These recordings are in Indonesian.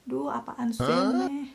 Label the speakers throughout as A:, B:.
A: Duh, apaan sih nih?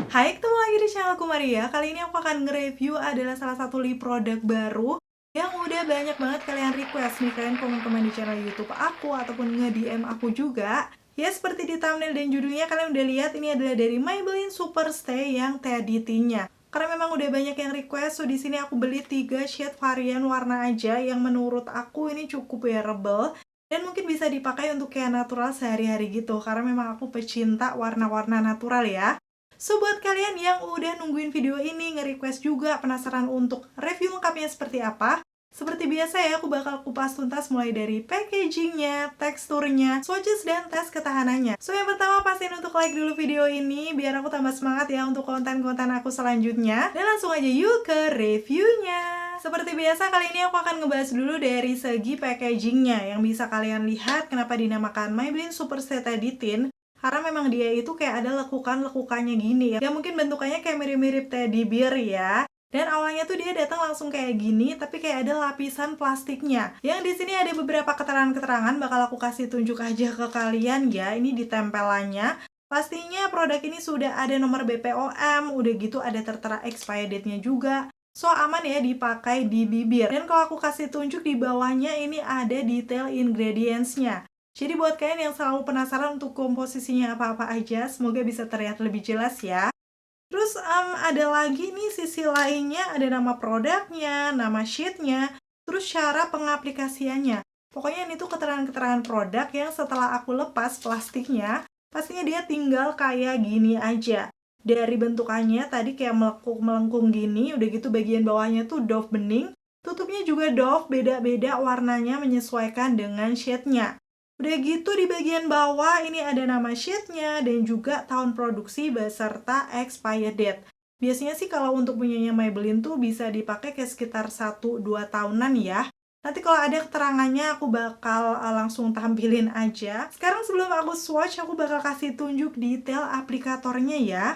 A: Hai, ketemu lagi di channel aku Maria. Kali ini aku akan nge-review adalah salah satu lip produk baru yang udah banyak banget kalian request nih, kalian komen-komen di channel YouTube aku ataupun nge-DM aku juga. Ya, seperti di thumbnail dan judulnya kalian udah lihat, ini adalah dari Maybelline Superstay yang Teddy Tea-nya. Karena memang udah banyak yang request, so di sini aku beli 3 shade varian warna aja yang menurut aku ini cukup wearable dan mungkin bisa dipakai untuk kayak natural sehari-hari gitu, karena memang aku pecinta warna-warna natural ya. So, buat kalian yang udah nungguin video ini, nge-request juga, penasaran untuk review lengkapnya seperti apa, seperti biasa ya, aku bakal kupas tuntas mulai dari packagingnya, teksturnya, swatches, dan tes ketahanannya. So, yang pertama pastiin untuk like dulu video ini, biar aku tambah semangat ya untuk konten-konten aku selanjutnya. Dan langsung aja yuk ke reviewnya. Seperti biasa, kali ini aku akan ngebahas dulu dari segi packagingnya, yang bisa kalian lihat kenapa dinamakan Maybelline Superstay Teddy Tea. Karena memang dia itu kayak ada lekukan-lekukannya gini ya. Ya mungkin bentukannya kayak mirip-mirip teddy bear ya. Dan awalnya tuh dia datang langsung kayak gini, tapi kayak ada lapisan plastiknya. Yang di sini ada beberapa keterangan-keterangan, bakal aku kasih tunjuk aja ke kalian ya. Ini di tempelannya. Pastinya produk ini sudah ada nomor BPOM, udah gitu ada tertera expired date-nya juga. So aman ya dipakai di bibir. Dan kalau aku kasih tunjuk di bawahnya ini ada detail ingredients-nya. Jadi buat kalian yang selalu penasaran untuk komposisinya apa-apa aja, semoga bisa terlihat lebih jelas ya. Terus ada lagi nih sisi lainnya, ada nama produknya, nama sheetnya, terus cara pengaplikasiannya. Pokoknya ini tuh keterangan-keterangan produk yang setelah aku lepas plastiknya, pastinya dia tinggal kayak gini aja. Dari bentukannya tadi kayak melengkung gini, udah gitu bagian bawahnya tuh doff bening, tutupnya juga doff, beda-beda warnanya menyesuaikan dengan shade-nya. Udah gitu di bagian bawah ini ada nama shade-nya dan juga tahun produksi beserta expired date. Biasanya sih kalau untuk punyanya Maybelline tuh bisa dipakai kayak sekitar 1-2 tahunan ya. Nanti kalau ada keterangannya aku bakal langsung tampilin aja. Sekarang sebelum aku swatch, aku bakal kasih tunjuk detail aplikatornya ya.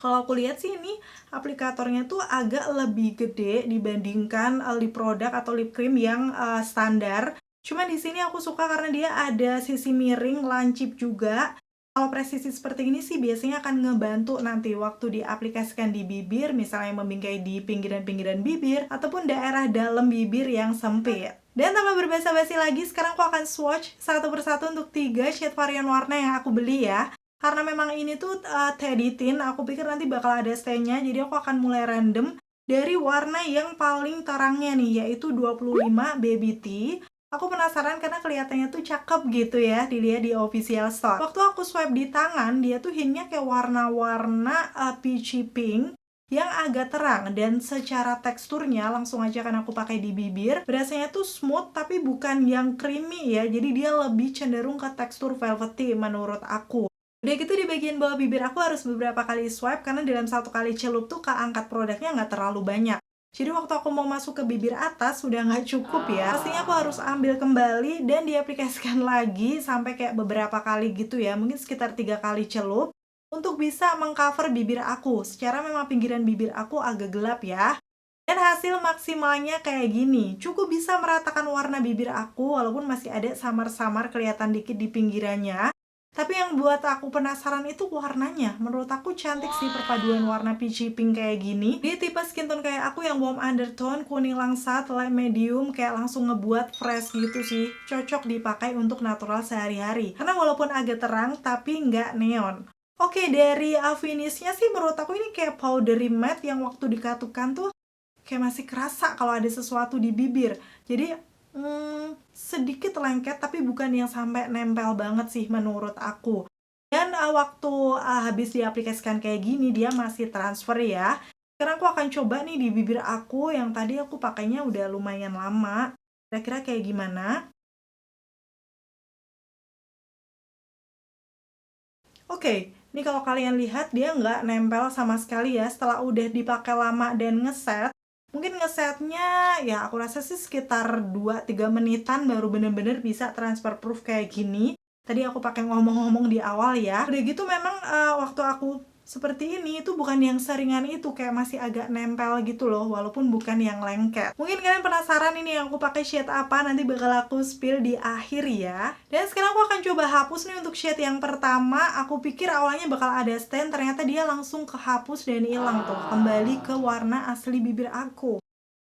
A: Kalau aku lihat sih ini aplikatornya tuh agak lebih gede dibandingkan lip produk atau lip cream yang standar. Cuma di sini aku suka karena dia ada sisi miring, lancip juga. Kalau presisi seperti ini sih biasanya akan ngebantu nanti waktu diaplikasikan di bibir, misalnya membingkai di pinggiran-pinggiran bibir, ataupun daerah dalam bibir yang sempit. Dan tanpa berbasa-basi lagi, sekarang aku akan swatch satu persatu untuk 3 shade varian warna yang aku beli ya. Karena memang ini tuh Teddy Tea, aku pikir nanti bakal ada stay-nya, jadi aku akan mulai random dari warna yang paling terangnya nih, yaitu 25 Baby Tea. Aku penasaran karena kelihatannya tuh cakep gitu ya, dilihat di official store. Waktu aku swipe di tangan, dia tuh hintnya kayak warna-warna peachy pink yang agak terang. Dan secara teksturnya, langsung aja kan aku pakai di bibir, berasanya tuh smooth tapi bukan yang creamy ya. Jadi dia lebih cenderung ke tekstur velvety menurut aku. Udah gitu di bagian bawah bibir aku harus beberapa kali swipe karena dalam satu kali celup tuh keangkat produknya nggak terlalu banyak. Jadi waktu aku mau masuk ke bibir atas sudah nggak cukup ya. Pastinya aku harus ambil kembali dan diaplikasikan lagi sampai kayak beberapa kali gitu ya. Mungkin sekitar 3 kali celup untuk bisa mengcover bibir aku. Secara memang pinggiran bibir aku agak gelap ya. Dan hasil maksimalnya kayak gini. Cukup bisa meratakan warna bibir aku walaupun masih ada samar-samar kelihatan dikit di pinggirannya. Tapi yang buat aku penasaran itu warnanya. Menurut aku cantik sih perpaduan warna peachy pink kayak gini. Di tipe skin tone kayak aku yang warm undertone, kuning langsat, light medium, kayak langsung ngebuat fresh gitu sih. Cocok dipakai untuk natural sehari-hari. Karena walaupun agak terang, tapi nggak neon. Oke, dari finishnya sih menurut aku ini kayak powdery matte yang waktu dikatukan tuh kayak masih kerasa kalau ada sesuatu di bibir. Jadi sedikit lengket tapi bukan yang sampai nempel banget sih menurut aku. Dan waktu habis diaplikasikan kayak gini dia masih transfer ya. Sekarang aku akan coba nih di bibir aku yang tadi aku pakainya udah lumayan lama. Kira-kira kayak gimana? Oke, ini kalau kalian lihat dia nggak nempel sama sekali ya setelah udah dipakai lama dan ngeset. Mungkin ngesetnya ya aku rasa sih sekitar 2-3 menitan baru bener-bener bisa transfer proof kayak gini. Tadi aku pakai ngomong-ngomong di awal ya. Udah gitu memang waktu aku seperti ini, itu bukan yang seringan itu, kayak masih agak nempel gitu loh, walaupun bukan yang lengket. Mungkin kalian penasaran ini yang aku pakai shade apa, nanti bakal aku spill di akhir ya. Dan sekarang aku akan coba hapus nih untuk shade yang pertama. Aku pikir awalnya bakal ada stain, ternyata dia langsung kehapus dan hilang tuh, kembali ke warna asli bibir aku.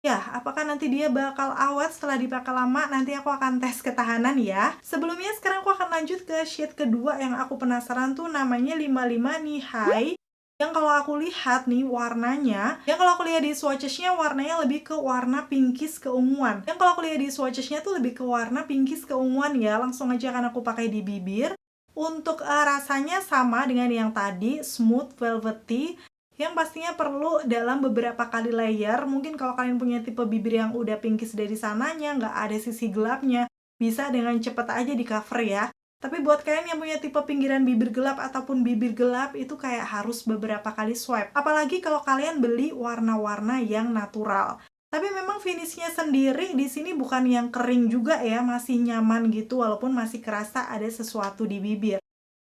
A: Ya, apakah nanti dia bakal awet setelah dipakai lama? Nanti aku akan tes ketahanan ya. Sebelumnya sekarang aku akan lanjut ke shade kedua yang aku penasaran tuh, namanya 55 Nihai. Yang kalau aku lihat nih warnanya, yang kalau aku lihat di swatchesnya warnanya lebih ke warna pinkish keunguan. Yang kalau aku lihat di swatchesnya tuh lebih ke warna pinkish keunguan ya. Langsung aja akan aku pakai di bibir. Untuk rasanya sama dengan yang tadi, smooth, velvety, yang pastinya perlu dalam beberapa kali layer. Mungkin kalau kalian punya tipe bibir yang udah pinkish dari sananya, nggak ada sisi gelapnya, bisa dengan cepet aja di cover ya. Tapi buat kalian yang punya tipe pinggiran bibir gelap ataupun bibir gelap, itu kayak harus beberapa kali swipe. Apalagi kalau kalian beli warna-warna yang natural. Tapi memang finishnya sendiri di sini bukan yang kering juga ya, masih nyaman gitu walaupun masih kerasa ada sesuatu di bibir.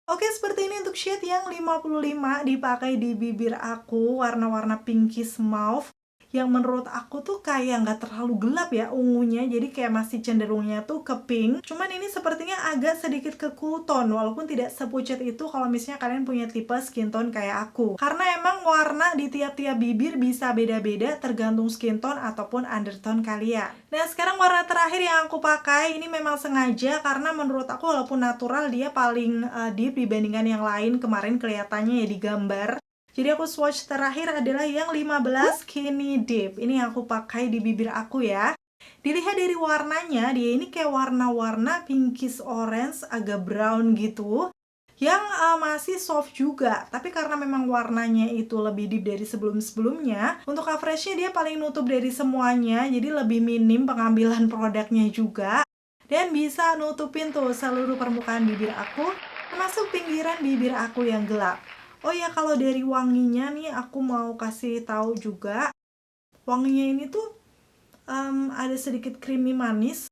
A: Oke, seperti ini untuk shade yang 55 dipakai di bibir aku, warna-warna pinkish mauve, yang menurut aku tuh kayak nggak terlalu gelap ya ungunya, jadi kayak masih cenderungnya tuh ke pink. Cuman ini sepertinya agak sedikit ke cool tone, walaupun tidak sepucat itu kalau misalnya kalian punya tipe skin tone kayak aku. Karena emang warna di tiap-tiap bibir bisa beda-beda tergantung skin tone ataupun undertone kalian. Nah, sekarang warna terakhir yang aku pakai ini memang sengaja karena menurut aku walaupun natural dia paling deep dibandingkan yang lain kemarin kelihatannya ya di gambar. Jadi aku swatch terakhir adalah yang 15 Skinny Deep. Ini yang aku pakai di bibir aku ya. Dilihat dari warnanya, dia ini kayak warna-warna pinkish orange, agak brown gitu. Yang masih soft juga. Tapi karena memang warnanya itu lebih deep dari sebelum-sebelumnya, untuk coveragenya dia paling nutup dari semuanya. Jadi lebih minim pengambilan produknya juga. Dan bisa nutupin tuh seluruh permukaan bibir aku, termasuk pinggiran bibir aku yang gelap. Oh ya, kalau dari wanginya nih aku mau kasih tahu juga, wanginya ini tuh ada sedikit creamy manis,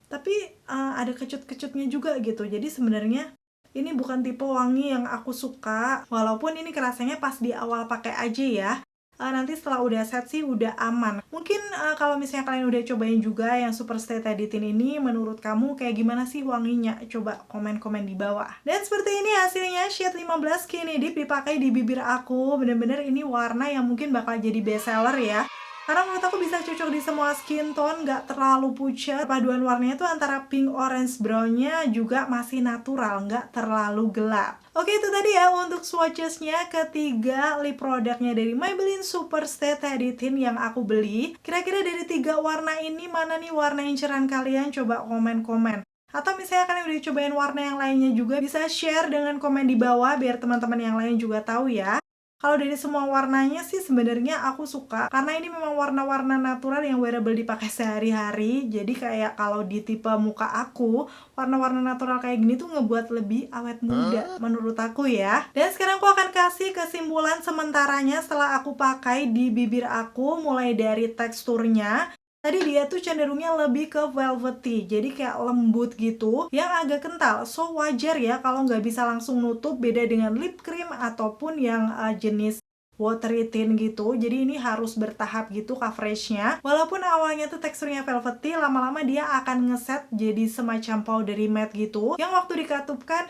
A: tapi ada kecut-kecutnya juga gitu. Jadi sebenarnya ini bukan tipe wangi yang aku suka, walaupun ini kerasanya pas di awal pakai aja ya. Nanti setelah udah set sih udah aman. Mungkin kalau misalnya kalian udah cobain juga yang Super Stay Teddy Tint ini, menurut kamu kayak gimana sih wanginya? Coba komen-komen di bawah. Dan seperti ini hasilnya shade 15 Skinny Deep dipakai di bibir aku. Bener-bener ini warna yang mungkin bakal jadi best seller ya. Karena menurut aku bisa cocok di semua skin tone, nggak terlalu pucat. Paduan warnanya tuh antara pink, orange, brownnya juga masih natural, nggak terlalu gelap. Oke, itu tadi ya untuk swatchesnya ketiga lip produknya dari Maybelline Super Stay Teddy Tint yang aku beli. Kira-kira dari 3 warna ini mana nih warna inceran kalian? Coba komen-komen. Atau misalnya kalian udah cobain warna yang lainnya juga, bisa share dengan komen di bawah biar teman-teman yang lain juga tahu ya. Kalau dari semua warnanya sih sebenarnya aku suka, karena ini memang warna-warna natural yang wearable dipakai sehari-hari. Jadi kayak kalau di tipe muka aku, warna-warna natural kayak gini tuh ngebuat lebih awet muda menurut aku ya. Dan sekarang aku akan kasih kesimpulan sementaranya setelah aku pakai di bibir aku, mulai dari teksturnya. Tadi dia tuh cenderungnya lebih ke velvety, jadi kayak lembut gitu, yang agak kental. So wajar ya kalau nggak bisa langsung nutup, beda dengan lip cream ataupun yang jenis watery tint gitu. Jadi ini harus bertahap gitu coveragenya. Walaupun awalnya tuh teksturnya velvety, lama-lama dia akan ngeset jadi semacam powdery matte gitu. Yang waktu dikatupkan,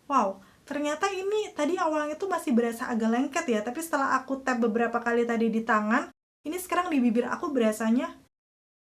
A: wow, ternyata ini tadi awalnya tuh masih berasa agak lengket ya, tapi setelah aku tap beberapa kali tadi di tangan, ini sekarang di bibir aku berasanya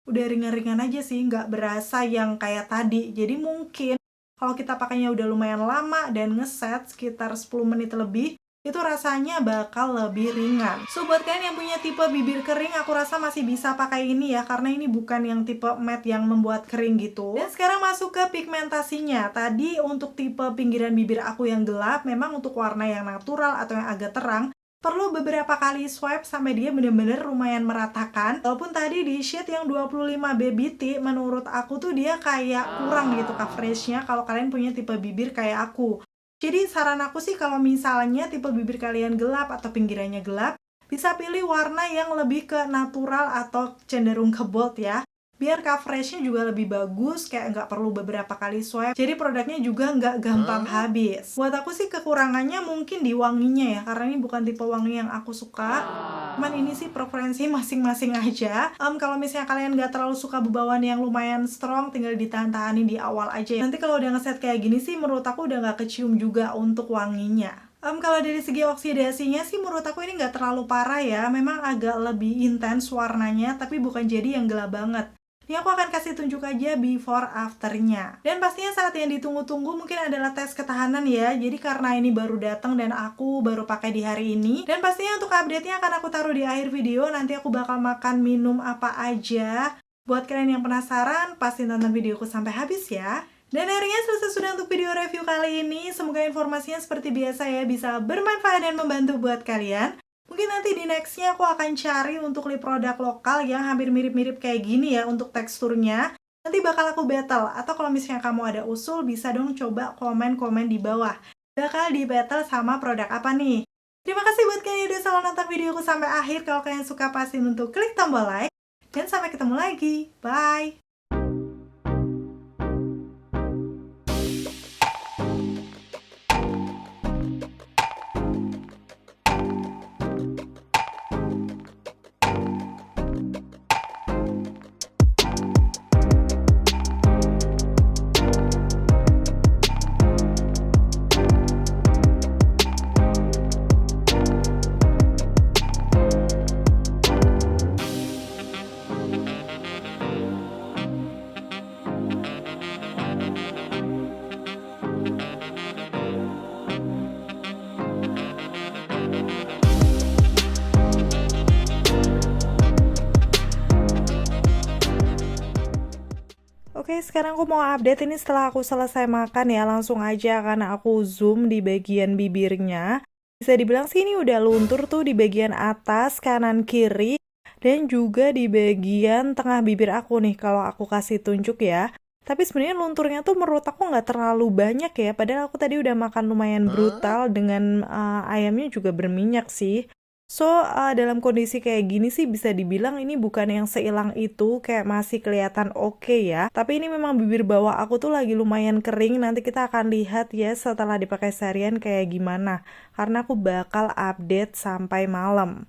A: udah ringan-ringan aja sih, nggak berasa yang kayak tadi. Jadi mungkin kalau kita pakainya udah lumayan lama dan ngeset sekitar 10 menit lebih, itu rasanya bakal lebih ringan. So buat kalian yang punya tipe bibir kering, aku rasa masih bisa pakai ini ya, karena ini bukan yang tipe matte yang membuat kering gitu. Dan sekarang masuk ke pigmentasinya. Tadi untuk tipe pinggiran bibir aku yang gelap, memang untuk warna yang natural atau yang agak terang, perlu beberapa kali swipe sampai dia bener-bener lumayan meratakan. Walaupun tadi di shade yang 25 Baby T, menurut aku tuh dia kayak kurang gitu coveragenya kalau kalian punya tipe bibir kayak aku. Jadi saran aku sih kalau misalnya tipe bibir kalian gelap atau pinggirannya gelap, bisa pilih warna yang lebih ke natural atau cenderung ke bold ya. biar coveragenya juga lebih bagus, kayak nggak perlu beberapa kali swipe, jadi produknya juga nggak gampang habis. Buat aku sih kekurangannya mungkin di wanginya ya, karena ini bukan tipe wangi yang aku suka. Cuman ini sih preferensi masing-masing aja. Kalau misalnya kalian nggak terlalu suka bebauan yang lumayan strong, tinggal ditahan-tahanin di awal aja ya. Nanti kalau udah ngeset kayak gini sih, menurut aku udah nggak kecium juga untuk wanginya. Kalau dari segi oksidasinya sih menurut aku ini nggak terlalu parah ya, memang agak lebih intens warnanya, tapi bukan jadi yang gelap banget. Ini aku akan kasih tunjuk aja before afternya. Dan pastinya saat yang ditunggu-tunggu mungkin adalah tes ketahanan ya. Jadi karena ini baru datang dan aku baru pakai di hari ini. Dan pastinya untuk update-nya akan aku taruh di akhir video. Nanti aku bakal makan minum apa aja. Buat kalian yang penasaran, pasti tonton videoku sampai habis ya. Dan akhirnya selesai sudah untuk video review kali ini. Semoga informasinya seperti biasa ya bisa bermanfaat dan membantu buat kalian. Mungkin nanti di nextnya aku akan cari untuk lip produk lokal yang hampir mirip-mirip kayak gini ya untuk teksturnya. Nanti bakal aku battle. Atau kalau misalnya kamu ada usul, bisa dong coba komen-komen di bawah. Bakal di battle sama produk apa nih? Terima kasih buat kalian yang udah selalu nonton videoku sampai akhir. Kalau kalian suka, pastiin untuk klik tombol like. Dan sampai ketemu lagi. Bye! Oke, sekarang aku mau update ini setelah aku selesai makan ya, langsung aja karena aku zoom di bagian bibirnya. Bisa dibilang sih ini udah luntur tuh di bagian atas, kanan, kiri, dan juga di bagian tengah bibir aku nih kalau aku kasih tunjuk ya. Tapi sebenarnya lunturnya tuh menurut aku nggak terlalu banyak ya, padahal aku tadi udah makan lumayan brutal dengan ayamnya juga berminyak sih. So, dalam kondisi kayak gini sih bisa dibilang ini bukan yang seilang itu, kayak masih kelihatan oke ya. Tapi ini memang bibir bawah aku tuh lagi lumayan kering, nanti kita akan lihat ya setelah dipakai seharian kayak gimana. Karena aku bakal update sampai malam.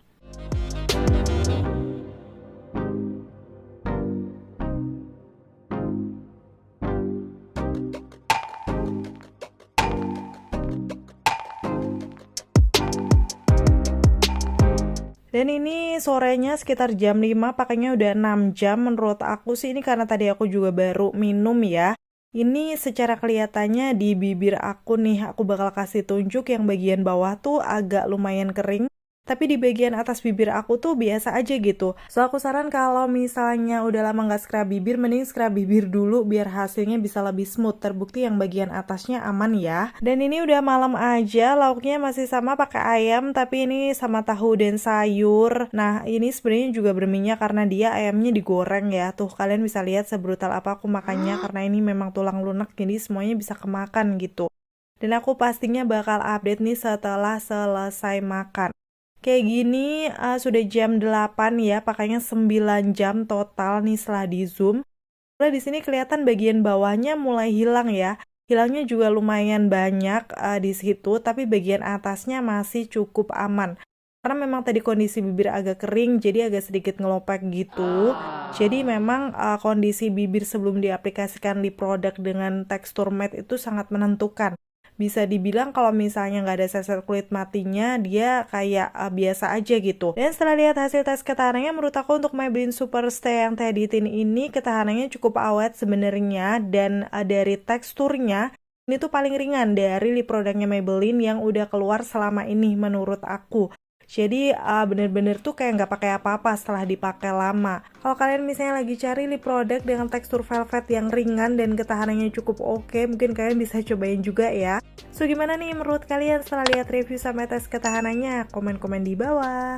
A: Dan ini sorenya sekitar jam 5, pakainya udah 6 jam. Menurut aku sih ini karena tadi aku juga baru minum ya. Ini secara kelihatannya di bibir aku nih, aku bakal kasih tunjuk yang bagian bawah tuh agak lumayan kering. Tapi di bagian atas bibir aku tuh biasa aja gitu. So aku saran kalau misalnya udah lama nggak scrub bibir, mending scrub bibir dulu biar hasilnya bisa lebih smooth. Terbukti yang bagian atasnya aman ya. Dan ini udah malam aja, lauknya masih sama pakai ayam, tapi ini sama tahu dan sayur. Nah ini sebenarnya juga berminyak karena dia ayamnya digoreng ya. Tuh kalian bisa lihat sebrutal apa aku makannya karena ini memang tulang lunak, jadi semuanya bisa kemakan gitu. Dan aku pastinya bakal update nih setelah selesai makan. Kayak gini sudah jam 8 ya, pakainya 9 jam total nih setelah di zoom. Nah, di sini kelihatan bagian bawahnya mulai hilang ya. Hilangnya juga lumayan banyak di situ, tapi bagian atasnya masih cukup aman. Karena memang tadi kondisi bibir agak kering, jadi agak sedikit ngelopek gitu. Jadi memang kondisi bibir sebelum diaplikasikan lip product dengan tekstur matte itu sangat menentukan. Bisa dibilang kalau misalnya nggak ada sel-sel kulit matinya, dia kayak biasa aja gitu. Dan setelah lihat hasil tes ketahanannya, menurut aku untuk Maybelline Superstay yang tadi tin ini, ketahanannya cukup awet sebenarnya. Dan dari teksturnya, ini tuh paling ringan dari lip produknya Maybelline yang udah keluar selama ini menurut aku. Jadi bener-bener tuh kayak nggak pakai apa-apa setelah dipakai lama. Kalau kalian misalnya lagi cari lip product dengan tekstur velvet yang ringan dan ketahanannya cukup oke, mungkin kalian bisa cobain juga ya. So gimana nih menurut kalian setelah lihat review sama tes ketahanannya? Komen-komen di bawah.